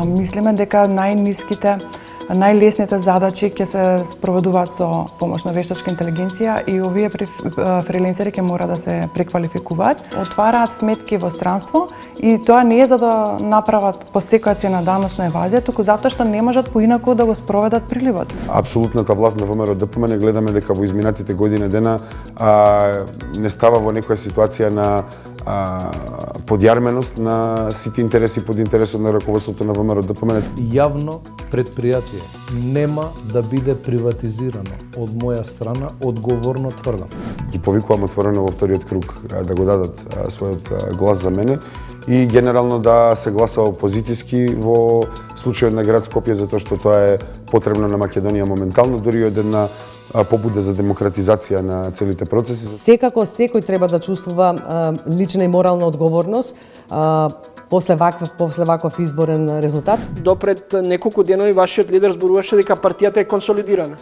Мислиме дека најлесните задачи ќе се спроведуваат со помош на вештачка интелигенција и овие фриленсери ќе мора да се преквалификуваат, отвараат сметки во странство и тоа не е за да направат по секоја цена даночна евазија, туку затоа што не можат поинаку да го спроведат приливот. Апсолутната власт на ВМРО-ДПМН гледаме дека во изминатите години дена не става во некоја ситуација на подјарменост на сите интереси под интересот на раководството на ВМРО-ДПМН. Јавно предпријатие нема да биде приватизирано. Од моја страна одговорно тврдам. Ги повикувам отворено во вториот круг да го дадат својот глас за мене и генерално да се гласа опозицијски во случајот на град Скопје, затоа што тоа е потребно на Македонија моментално, дури од една побуда за демократизација на целите процеси. Секако секој треба да чувствува лична и морална одговорност после ваков изборен резултат. Допред неколку денови вашиот лидер зборуваше дека партијата е консолидирана.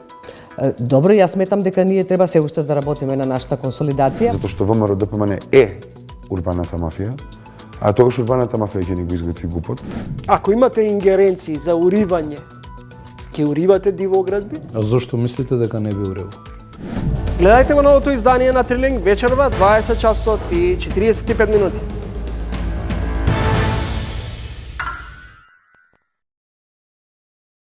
Добро, јас сметам дека ние треба се уште да работиме на нашата консолидација. Затоа што ВМРО-ДПМН е урбаната мафија, а тогаш урбаната мафија ќе ни го изготви ГУП-от. Ако имате ингеренции за уривање, ќе уривате дивоградби? А зошто мислите дека не би уревал? Гледајте го новото издание на Трилинг вечерва 20 часот и 45 минути.